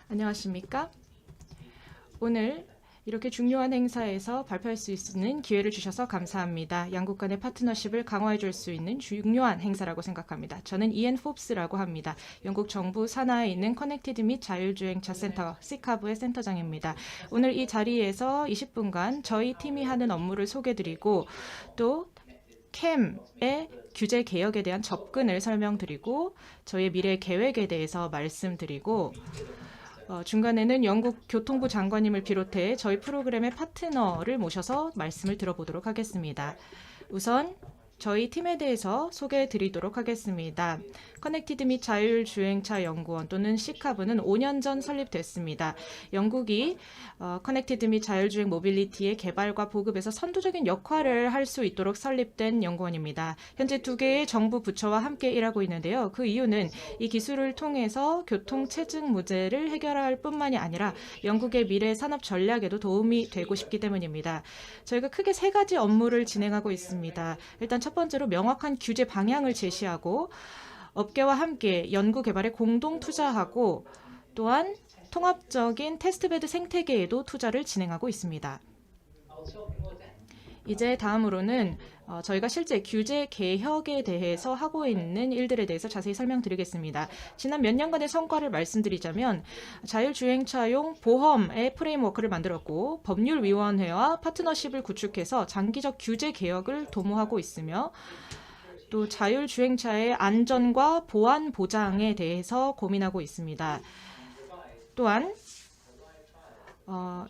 안녕하십니까? 오늘 이렇게 중요한 행사에서 발표할 수 있는 기회를 주셔서 감사합니다. 양국 간의 파트너십을 강화해 줄 수 있는 중요한 행사라고 생각합니다. 저는 이앤 포브스라고 합니다. 영국 정부 산하에 있는 커넥티드 및 자율주행차 센터 시카브의 센터장입니다. 오늘 이 자리에서 20분간 저희 팀이 하는 업무를 소개드리고 또 캠의 규제 개혁에 대한 접근을 설명드리고 저희의 미래 계획에 대해서 말씀드리고 중간에는 영국 교통부 장관님을 비롯해 저희 프로그램의 파트너를 모셔서 말씀을 들어보도록 하겠습니다. 우선 저희 팀에 대해서 소개해 드리도록 하겠습니다. 커넥티드 및 자율주행차 연구원 또는 시카브는 5년 전 설립됐습니다. 영국이 커넥티드 및 자율주행 모빌리티의 개발과 보급에서 선도적인 역할을 할 수 있도록 설립된 연구원입니다. 현재 2개의 정부 부처와 함께 일하고 있는데요. 그 이유는 이 기술을 통해서 교통 체증 문제를 해결할 뿐만이 아니라 영국의 미래 산업 전략에도 도움이 되고 싶기 때문입니다. 저희가 크게 3가지 업무를 진행하고 있습니다. 일단 첫 번째로 명확한 규제 방향을 제시하고 업계와 함께 연구 개발에 공동 투자하고 또한 통합적인 테스트베드 생태계에도 투자를 진행하고 있습니다. 이제 다음으로는 저희가 실제 규제 개혁에 대해서 하고 있는 일들에 대해서 자세히 설명드리겠습니다. 지난 몇 년간의 성과를 말씀드리자면 자율주행차용 보험의 프레임워크를 만들었고 법률위원회와 파트너십을 구축해서 장기적 규제 개혁을 도모하고 있으며 또 자율주행차의 안전과 보안 보장에 대해서 고민하고 있습니다. 또한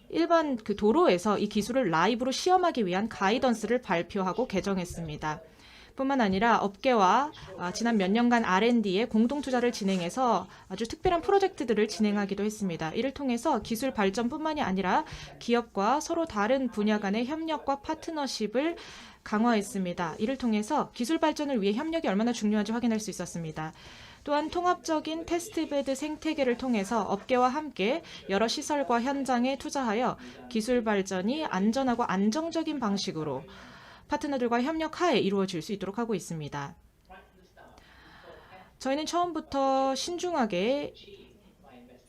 일반 도로에서 이 기술을 라이브로 시험하기 위한 가이던스를 발표하고 개정했습니다. 뿐만 아니라 업계와 지난 몇 년간 R&D에 공동 투자를 진행해서 아주 특별한 프로젝트들을 진행하기도 했습니다. 이를 통해서 기술 발전뿐만이 아니라 기업과 서로 다른 분야 간의 협력과 파트너십을 강화했습니다. 이를 통해서 기술 발전을 위해 협력이 얼마나 중요한지 확인할 수 있었습니다. 또한 통합적인 테스트베드 생태계를 통해서 업계와 함께 여러 시설과 현장에 투자하여 기술 발전이 안전하고 안정적인 방식으로 파트너들과 협력하에 이루어질 수 있도록 하고 있습니다. 저희는 처음부터 신중하게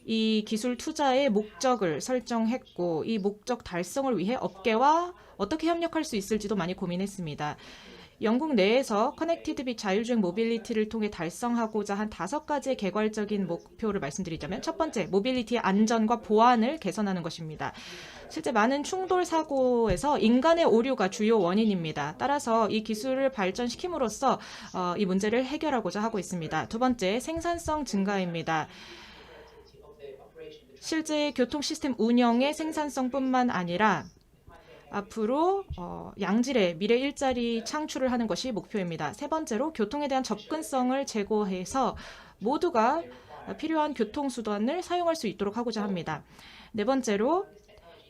이 기술 투자의 목적을 설정했고 이 목적 달성을 위해 업계와 어떻게 협력할 수 있을지도 많이 고민했습니다. 영국 내에서 커넥티드 및 자율주행 모빌리티를 통해 달성하고자 한 5가지의 개괄적인 목표를 말씀드리자면 첫 번째, 모빌리티의 안전과 보안을 개선하는 것입니다. 실제 많은 충돌 사고에서 인간의 오류가 주요 원인입니다. 따라서 이 기술을 발전시킴으로써 이 문제를 해결하고자 하고 있습니다. 두 번째, 생산성 증가입니다. 실제 교통 시스템 운영의 생산성뿐만 아니라 앞으로 양질의 미래 일자리 창출을 하는 것이 목표입니다. 세 번째로 교통에 대한 접근성을 제고해서 모두가 필요한 교통수단을 사용할 수 있도록 하고자 합니다. 네 번째로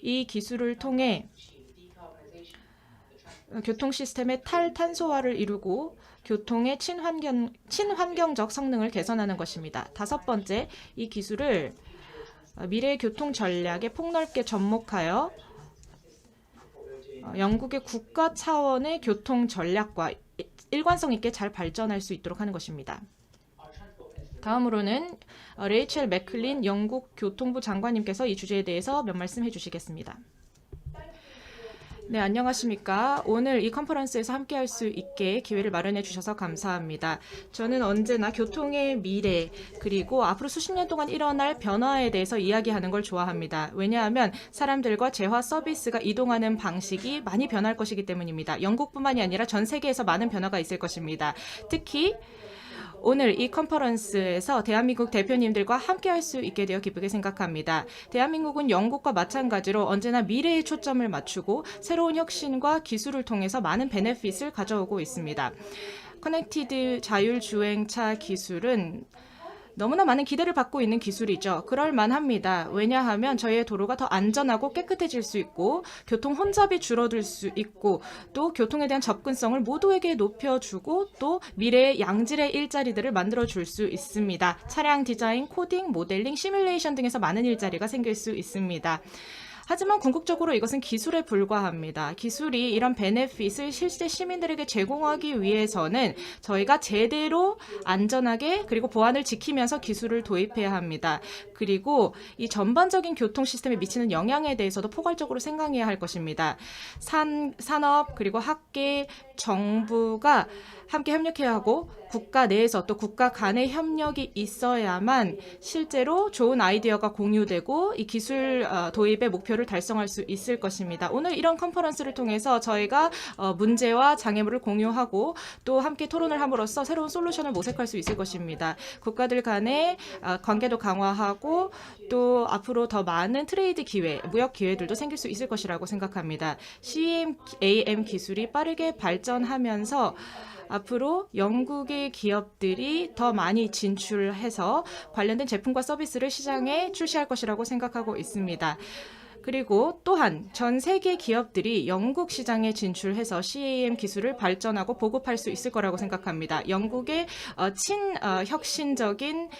이 기술을 통해 교통 시스템의 탈탄소화를 이루고 교통의 친환경적 성능을 개선하는 것입니다. 다섯 번째, 이 기술을 미래 교통 전략에 폭넓게 접목하여 영국의 국가 차원의 교통 전략과 일관성 있게 잘 발전할 수 있도록 하는 것입니다. 다음으로는 레이첼 맥클린 영국 교통부 장관님께서 이 주제에 대해서 몇 말씀 해주시겠습니다. 네, 안녕하십니까. 오늘 이 컨퍼런스에서 함께할 수 있게 기회를 마련해 주셔서 감사합니다. 저는 언제나 교통의 미래 그리고 앞으로 수십 년 동안 일어날 변화에 대해서 이야기하는 걸 좋아합니다. 왜냐하면 사람들과 재화 서비스가 이동하는 방식이 많이 변할 것이기 때문입니다. 영국뿐만이 아니라 전 세계에서 많은 변화가 있을 것입니다. 특히 오늘 이 컨퍼런스에서 대한민국 대표님들과 함께 할 수 있게 되어 기쁘게 생각합니다. 대한민국은 영국과 마찬가지로 언제나 미래에 초점을 맞추고 새로운 혁신과 기술을 통해서 많은 베네핏을 가져오고 있습니다. 커넥티드 자율주행차 기술은 너무나 많은 기대를 받고 있는 기술이죠. 그럴 만합니다. 왜냐하면 저희의 도로가 더 안전하고 깨끗해질 수 있고 교통 혼잡이 줄어들 수 있고 또 교통에 대한 접근성을 모두에게 높여주고 또 미래의 양질의 일자리들을 만들어줄 수 있습니다. 차량 디자인, 코딩, 모델링, 시뮬레이션 등에서 많은 일자리가 생길 수 있습니다. 하지만 궁극적으로 이것은 기술에 불과합니다. 기술이 이런 베네핏을 실제 시민들에게 제공하기 위해서는 저희가 제대로 안전하게 그리고 보안을 지키면서 기술을 도입해야 합니다. 그리고 이 전반적인 교통 시스템에 미치는 영향에 대해서도 포괄적으로 생각해야 할 것입니다. 산업 그리고 학계, 정부가 함께 협력해야 하고 국가 내에서 또 국가 간의 협력이 있어야만 실제로 좋은 아이디어가 공유되고 이 기술 도입의 목표를 달성할 수 있을 것입니다. 오늘 이런 컨퍼런스를 통해서 저희가 문제와 장애물을 공유하고 또 함께 토론을 함으로써 새로운 솔루션을 모색할 수 있을 것입니다. 국가들 간의 관계도 강화하고 또 앞으로 더 많은 트레이드 기회, 무역 기회들도 생길 수 있을 것이라고 생각합니다. CAM 기술이 빠르게 발전하면서 앞으로 영국의 기업들이 더 많이 진출해서 관련된 제품과 서비스를 시장에 출시할 것이라고 생각하고 있습니다. 그리고 또한 전 세계 기업들이 영국 시장에 진출해서 CAM 기술을 발전하고 보급할 수 있을 거라고 생각합니다. 영국의 혁신적인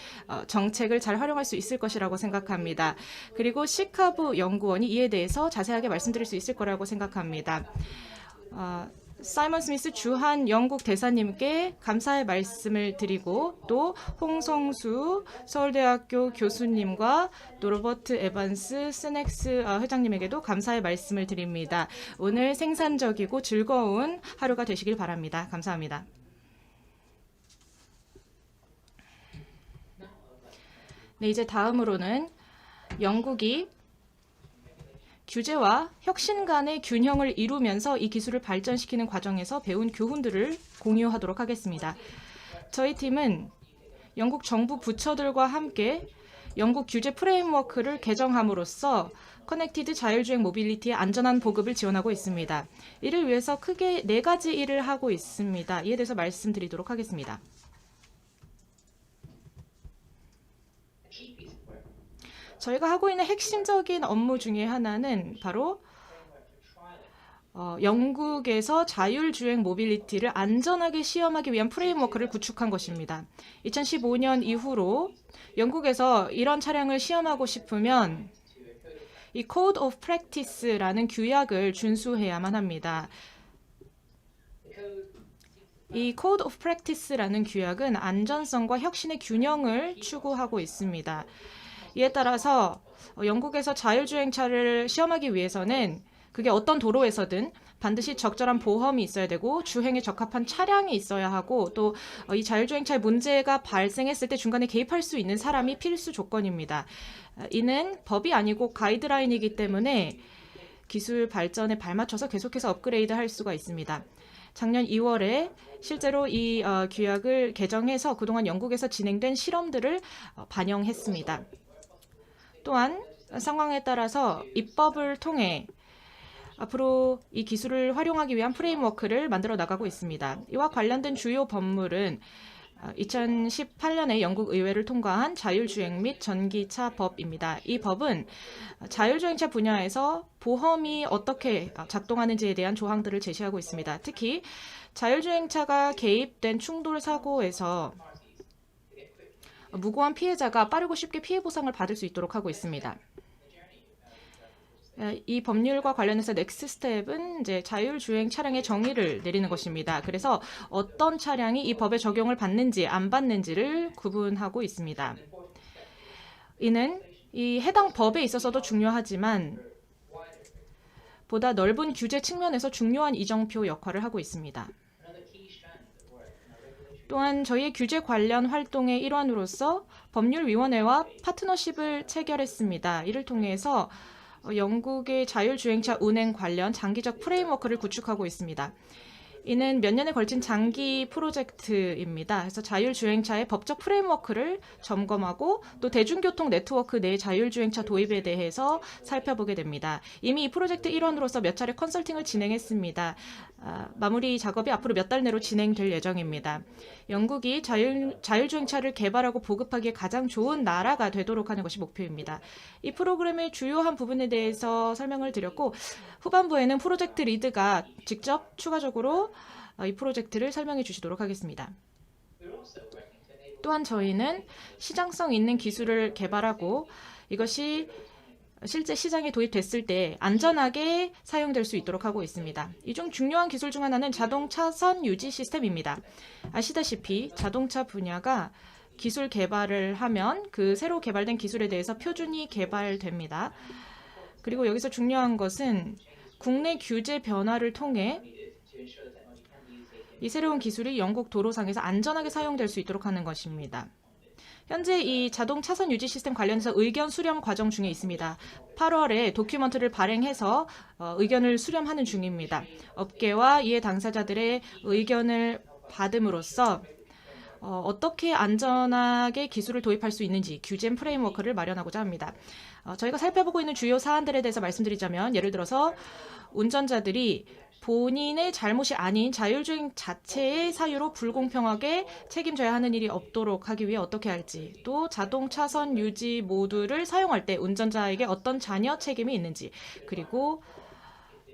정책을 잘 활용할 수 있을 것이라고 생각합니다. 그리고 시카부 연구원이 이에 대해서 자세하게 말씀드릴 수 있을 거라고 생각합니다. 사이먼 스미스 주한 영국 대사님께 감사의 말씀을 드리고 또 홍성수 서울대학교 교수님과 또 로버트 에반스 스넥스 회장님에게도 감사의 말씀을 드립니다. 오늘 생산적이고 즐거운 하루가 되시길 바랍니다. 감사합니다. 네, 이제 다음으로는 영국이 규제와 혁신 간의 균형을 이루면서 이 기술을 발전시키는 과정에서 배운 교훈들을 공유하도록 하겠습니다. 저희 팀은 영국 정부 부처들과 함께 영국 규제 프레임워크를 개정함으로써 커넥티드 자율주행 모빌리티의 안전한 보급을 지원하고 있습니다. 이를 위해서 크게 4가지 일을 하고 있습니다. 이에 대해서 말씀드리도록 하겠습니다. 저희가 하고 있는 핵심적인 업무 중에 하나는 바로 영국에서 자율주행 모빌리티를 안전하게 시험하기 위한 프레임워크를 구축한 것입니다. 2015년 이후로 영국에서 이런 차량을 시험하고 싶으면 이 Code of Practice라는 규약을 준수해야만 합니다. 이 Code of Practice라는 규약은 안전성과 혁신의 균형을 추구하고 있습니다. 이에 따라서 영국에서 자율주행차를 시험하기 위해서는 그게 어떤 도로에서든 반드시 적절한 보험이 있어야 되고 주행에 적합한 차량이 있어야 하고 또 이 자율주행차에 문제가 발생했을 때 중간에 개입할 수 있는 사람이 필수 조건입니다. 이는 법이 아니고 가이드라인이기 때문에 기술 발전에 발맞춰서 계속해서 업그레이드할 수가 있습니다. 작년 2월에 실제로 이 규약을 개정해서 그동안 영국에서 진행된 실험들을 반영했습니다. 또한 상황에 따라서 입법을 통해 앞으로 이 기술을 활용하기 위한 프레임워크를 만들어 나가고 있습니다. 이와 관련된 주요 법률은 2018년에 영국 의회를 통과한 자율주행 및 전기차 법입니다. 이 법은 자율주행차 분야에서 보험이 어떻게 작동하는지에 대한 조항들을 제시하고 있습니다. 특히 자율주행차가 개입된 충돌 사고에서 무고한 피해자가 빠르고 쉽게 피해 보상을 받을 수 있도록 하고 있습니다. 이 법률과 관련해서 넥스트 스텝은 이제 자율주행 차량의 정의를 내리는 것입니다. 그래서 어떤 차량이 이 법의 적용을 받는지 안 받는지를 구분하고 있습니다. 이는 이 해당 법에 있어서도 중요하지만 보다 넓은 규제 측면에서 중요한 이정표 역할을 하고 있습니다. 또한 저희의 규제 관련 활동의 일환으로서 법률위원회와 파트너십을 체결했습니다. 이를 통해서 영국의 자율주행차 운행 관련 장기적 프레임워크를 구축하고 있습니다. 이는 몇 년에 걸친 장기 프로젝트입니다. 그래서 자율주행차의 법적 프레임워크를 점검하고 또 대중교통 네트워크 내 자율주행차 도입에 대해서 살펴보게 됩니다. 이미 이 프로젝트 일원으로서 몇 차례 컨설팅을 진행했습니다. 마무리 작업이 앞으로 몇 달 내로 진행될 예정입니다. 영국이 자율주행차를 개발하고 보급하기에 가장 좋은 나라가 되도록 하는 것이 목표입니다. 이 프로그램의 주요한 부분에 대해서 설명을 드렸고 후반부에는 프로젝트 리드가 직접 추가적으로 이 프로젝트를 설명해 주시도록 하겠습니다. 또한 저희는 시장성 있는 기술을 개발하고 이것이 실제 시장에 도입됐을 때 안전하게 사용될 수 있도록 하고 있습니다. 이 중 중요한 기술 중 하나는 자동 차선 유지 시스템입니다. 아시다시피 자동차 분야가 기술 개발을 하면 그 새로 개발된 기술에 대해서 표준이 개발됩니다. 그리고 여기서 중요한 것은 국내 규제 변화를 통해 이 새로운 기술이 영국 도로상에서 안전하게 사용될 수 있도록 하는 것입니다. 현재 이 자동 차선 유지 시스템 관련해서 의견 수렴 과정 중에 있습니다. 8월에 도큐먼트를 발행해서 의견을 수렴하는 중입니다. 업계와 이해 당사자들의 의견을 받음으로써 어떻게 안전하게 기술을 도입할 수 있는지 규제 프레임워크를 마련하고자 합니다. 저희가 살펴보고 있는 주요 사안들에 대해서 말씀드리자면 예를 들어서 운전자들이 본인의 잘못이 아닌 자율주행 자체의 사유로 불공평하게 책임져야 하는 일이 없도록 하기 위해 어떻게 할지, 또 자동 차선 유지 모드를 사용할 때 운전자에게 어떤 잔여 책임이 있는지, 그리고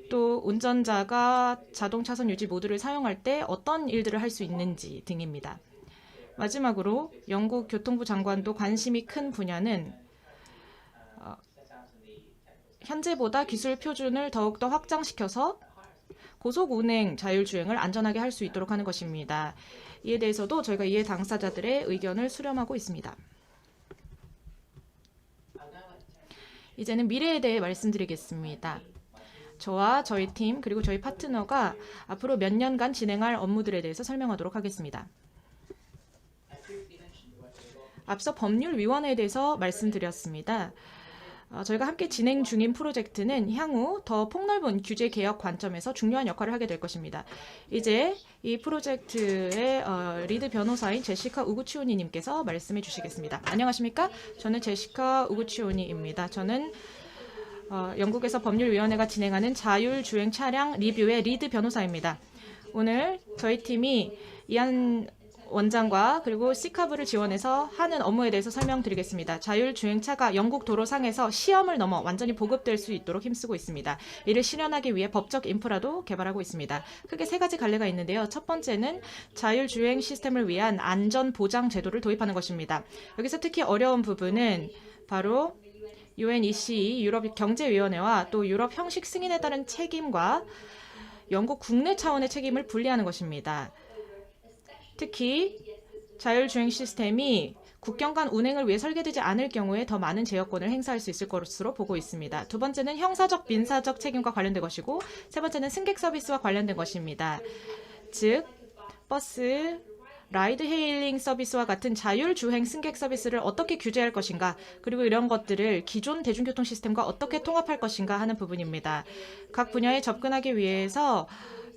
또 운전자가 자동 차선 유지 모드를 사용할 때 어떤 일들을 할 수 있는지 등입니다. 마지막으로 영국 교통부 장관도 관심이 큰 분야는 현재보다 기술 표준을 더욱더 확장시켜서 고속 운행 자율주행을 안전하게 할 수 있도록 하는 것입니다. 이에 대해서도 저희가 이해 당사자들의 의견을 수렴하고 있습니다. 이제는 미래에 대해 말씀드리겠습니다. 저와 저희 팀 그리고 저희 파트너가 앞으로 몇 년간 진행할 업무들에 대해서 설명하도록 하겠습니다. 앞서 법률위원회에 대해서 말씀드렸습니다. 저희가 함께 진행 중인 프로젝트는 향후 더 폭넓은 규제 개혁 관점에서 중요한 역할을 하게 될 것입니다. 이제 이 프로젝트의 리드 변호사인 제시카 우구치오니님께서 말씀해 주시겠습니다. 안녕하십니까? 저는 제시카 우구치오니입니다. 저는 영국에서 법률위원회가 진행하는 자율주행 차량 리뷰의 리드 변호사입니다. 오늘 저희 팀이 이안 원장과 그리고 시카브를 지원해서 하는 업무에 대해서 설명드리겠습니다. 자율주행차가 영국 도로상에서 시험을 넘어 완전히 보급될 수 있도록 힘쓰고 있습니다. 이를 실현하기 위해 법적 인프라도 개발하고 있습니다. 크게 세 가지 갈래가 있는데요. 첫 번째는 자율주행 시스템을 위한 안전보장 제도를 도입하는 것입니다. 여기서 특히 어려운 부분은 바로 UNECE 유럽 경제위원회와 또 유럽 형식 승인에 따른 책임과 영국 국내 차원의 책임을 분리하는 것입니다. 특히 자율주행 시스템이 국경 간 운행을 위해 설계되지 않을 경우에 더 많은 제어권을 행사할 수 있을 것으로 보고 있습니다. 두 번째는 형사적, 민사적 책임과 관련된 것이고 세 번째는 승객 서비스와 관련된 것입니다. 즉, 버스, 라이드 헤일링 서비스와 같은 자율주행 승객 서비스를 어떻게 규제할 것인가, 그리고 이런 것들을 기존 대중교통 시스템과 어떻게 통합할 것인가 하는 부분입니다. 각 분야에 접근하기 위해서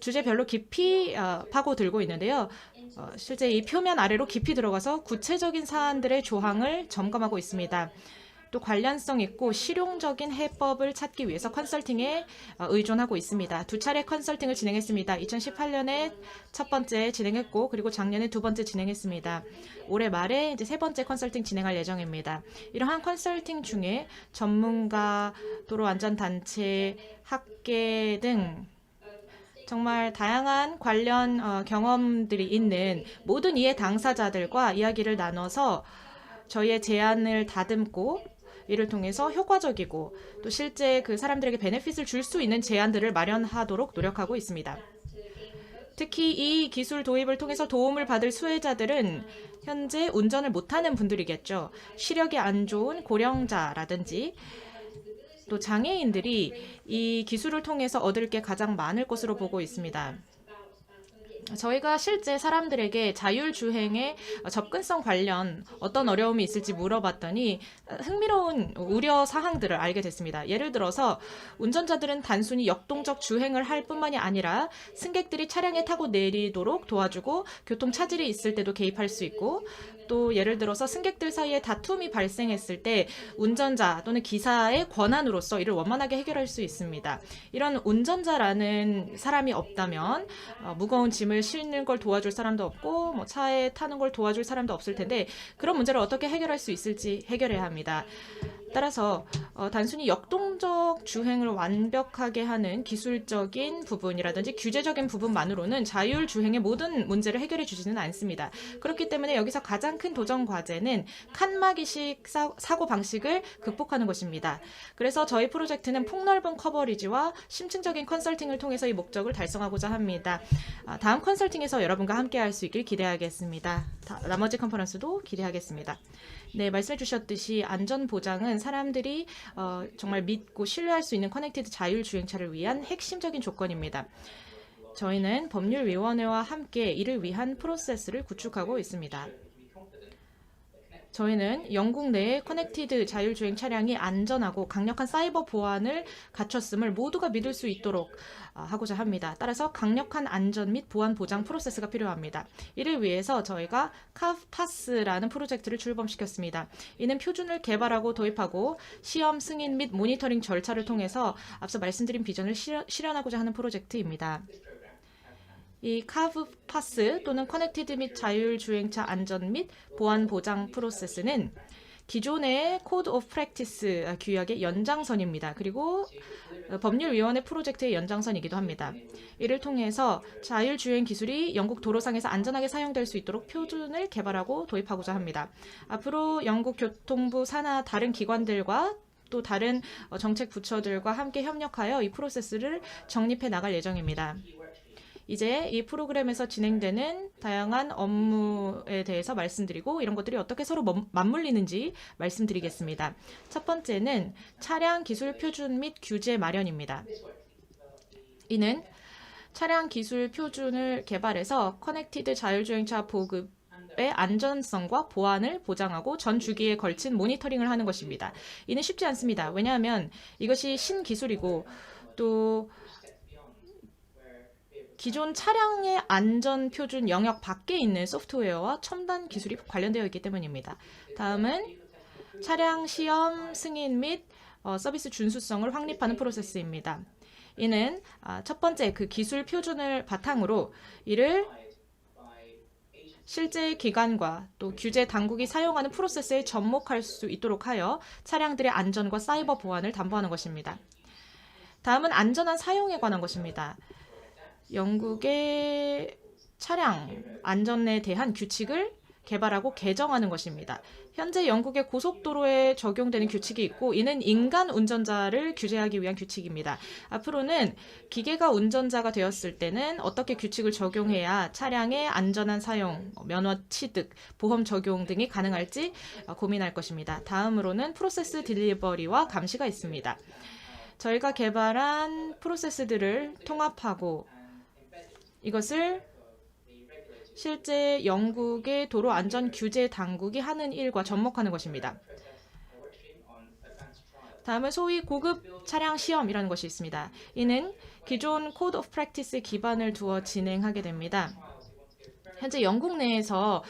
주제별로 깊이 파고들고 있는데요. 실제 이 표면 아래로 깊이 들어가서 구체적인 사안들의 조항을 점검하고 있습니다. 또 관련성 있고 실용적인 해법을 찾기 위해서 컨설팅에 의존하고 있습니다. 두 차례 컨설팅을 진행했습니다. 2018년에 첫 번째 진행했고 그리고 작년에 두 번째 진행했습니다. 올해 말에 이제 세 번째 컨설팅 진행할 예정입니다. 이러한 컨설팅 중에 전문가, 도로안전단체, 학계 등 정말 다양한 관련 경험들이 있는 모든 이해 당사자들과 이야기를 나눠서 저희의 제안을 다듬고 이를 통해서 효과적이고 또 실제 그 사람들에게 베네핏을 줄 수 있는 제안들을 마련하도록 노력하고 있습니다. 특히 이 기술 도입을 통해서 도움을 받을 수혜자들은 현재 운전을 못하는 분들이겠죠. 시력이 안 좋은 고령자라든지 또 장애인들이 이 기술을 통해서 얻을 게 가장 많을 것으로 보고 있습니다. 저희가 실제 사람들에게 자율주행의 접근성 관련 어떤 어려움이 있을지 물어봤더니 흥미로운 우려 사항들을 알게 됐습니다. 예를 들어서 운전자들은 단순히 역동적 주행을 할 뿐만이 아니라 승객들이 차량에 타고 내리도록 도와주고 교통 차질이 있을 때도 개입할 수 있고 또 예를 들어서 승객들 사이에 다툼이 발생했을 때 운전자 또는 기사의 권한으로서 이를 원만하게 해결할 수 있습니다. 이런 운전자라는 사람이 없다면 무거운 짐을 실는 걸 도와줄 사람도 없고 뭐 차에 타는 걸 도와줄 사람도 없을 텐데 그런 문제를 어떻게 해결할 수 있을지 해결해야 합니다. 따라서 단순히 역동 최종적 주행을 완벽하게 하는 기술적인 부분이라든지 규제적인 부분만으로는 자율 주행의 모든 문제를 해결해 주지는 않습니다. 그렇기 때문에 여기서 가장 큰 도전 과제는 칸막이식 사고 방식을 극복하는 것입니다. 그래서 저희 프로젝트는 폭넓은 커버리지와 심층적인 컨설팅을 통해서 이 목적을 달성하고자 합니다. 다음 컨설팅에서 여러분과 함께 할 수 있길 기대하겠습니다. 나머지 컨퍼런스도 기대하겠습니다. 네, 말씀해 주셨듯이 안전 보장은 사람들이 정말 믿고 신뢰할 수 있는 커넥티드 자율주행차를 위한 핵심적인 조건입니다. 저희는 법률위원회와 함께 이를 위한 프로세스를 구축하고 있습니다. 저희는 영국 내의 커넥티드 자율주행 차량이 안전하고 강력한 사이버 보안을 갖췄음을 모두가 믿을 수 있도록 하고자 합니다. 따라서 강력한 안전 및 보안 보장 프로세스가 필요합니다. 이를 위해서 저희가 카브파스라는 프로젝트를 출범시켰습니다. 이는 표준을 개발하고 도입하고 시험 승인 및 모니터링 절차를 통해서 앞서 말씀드린 비전을 실현하고자 하는 프로젝트입니다. 이 카브파스 또는 커넥티드 및 자율주행차 안전 및 보안 보장 프로세스는 기존의 코드 오브 프랙티스 규약의 연장선입니다. 그리고 법률위원회 프로젝트의 연장선이기도 합니다. 이를 통해서 자율주행 기술이 영국 도로상에서 안전하게 사용될 수 있도록 표준을 개발하고 도입하고자 합니다. 앞으로 영국 교통부 산하 다른 기관들과 또 다른 정책 부처들과 함께 협력하여 이 프로세스를 정립해 나갈 예정입니다. 이제 이 프로그램에서 진행되는 다양한 업무에 대해서 말씀드리고 이런 것들이 어떻게 서로 맞물리는지 말씀드리겠습니다. 첫 번째는 차량 기술 표준 및 규제 마련입니다. 이는 차량 기술 표준을 개발해서 커넥티드 자율주행차 보급의 안전성과 보안을 보장하고 전 주기에 걸친 모니터링을 하는 것입니다. 이는 쉽지 않습니다. 왜냐하면 이것이 신기술이고 또 기존 차량의 안전 표준 영역 밖에 있는 소프트웨어와 첨단 기술이 관련되어 있기 때문입니다. 다음은 차량 시험 승인 및 서비스 준수성을 확립하는 프로세스입니다. 이는 첫 번째 그 기술 표준을 바탕으로 이를 실제 기관과 또 규제 당국이 사용하는 프로세스에 접목할 수 있도록 하여 차량들의 안전과 사이버 보안을 담보하는 것입니다. 다음은 안전한 사용에 관한 것입니다. 영국의 차량 안전에 대한 규칙을 개발하고 개정하는 것입니다. 현재 영국의 고속도로에 적용되는 규칙이 있고 이는 인간 운전자를 규제하기 위한 규칙입니다. 앞으로는 기계가 운전자가 되었을 때는 어떻게 규칙을 적용해야 차량의 안전한 사용, 면허 취득, 보험 적용 등이 가능할지 고민할 것입니다. 다음으로는 프로세스 딜리버리와 감시가 있습니다. 저희가 개발한 프로세스들을 통합하고 이것을 실제 영국의 도로 안전 규제 당국이 하는 일과 접목하는 것입니다. 다음은 소위 고급 차량 시험이라는 것이 있습니다. 이는 기존 코드 오브 프랙티스에 기반을 두어 진행하게 됩니다. 현재 영국 내에서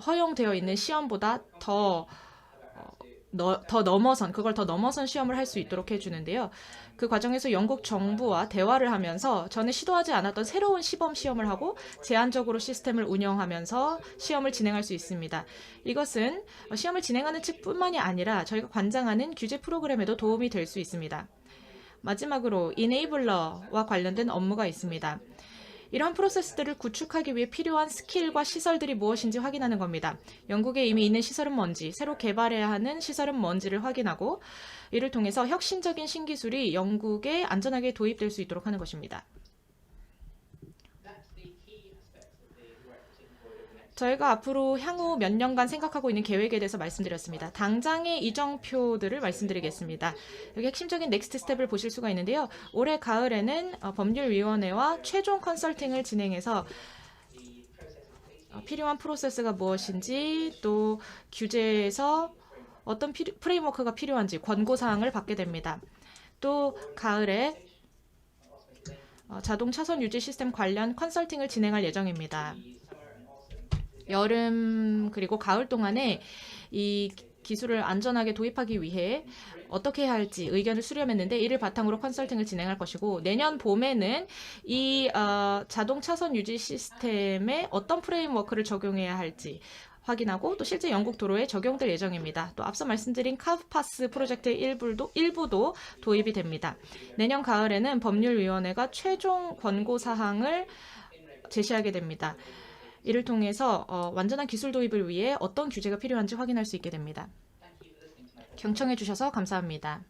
허용되어 있는 시험보다 그걸 더 넘어선 시험을 할 수 있도록 해주는데요. 그 과정에서 영국 정부와 대화를 하면서 전에 시도하지 않았던 새로운 시범 시험을 하고 제한적으로 시스템을 운영하면서 시험을 진행할 수 있습니다. 이것은 시험을 진행하는 측뿐만이 아니라 저희가 관장하는 규제 프로그램에도 도움이 될 수 있습니다. 마지막으로 이네이블러와 관련된 업무가 있습니다. 이러한 프로세스들을 구축하기 위해 필요한 스킬과 시설들이 무엇인지 확인하는 겁니다. 영국에 이미 있는 시설은 뭔지, 새로 개발해야 하는 시설은 뭔지를 확인하고 이를 통해서 혁신적인 신기술이 영국에 안전하게 도입될 수 있도록 하는 것입니다. 저희가 앞으로 향후 몇 년간 생각하고 있는 계획에 대해서 말씀드렸습니다. 당장의 이정표들을 말씀드리겠습니다. 여기 핵심적인 넥스트 스텝을 보실 수가 있는데요. 올해 가을에는 법률위원회와 최종 컨설팅을 진행해서 필요한 프로세스가 무엇인지 또 규제에서 어떤 프레임워크가 필요한지 권고사항을 받게 됩니다. 또 가을에 자동 차선 유지 시스템 관련 컨설팅을 진행할 예정입니다. 여름 그리고 가을 동안에 이 기술을 안전하게 도입하기 위해 어떻게 해야 할지 의견을 수렴했는데 이를 바탕으로 컨설팅을 진행할 것이고 내년 봄에는 이 자동 차선 유지 시스템에 어떤 프레임워크를 적용해야 할지 확인하고 또 실제 영국 도로에 적용될 예정입니다. 또 앞서 말씀드린 카우파스 프로젝트의 일부도 도입이 됩니다. 내년 가을에는 법률위원회가 최종 권고 사항을 제시하게 됩니다. 이를 통해서 완전한 기술 도입을 위해 어떤 규제가 필요한지 확인할 수 있게 됩니다. 경청해 주셔서 감사합니다.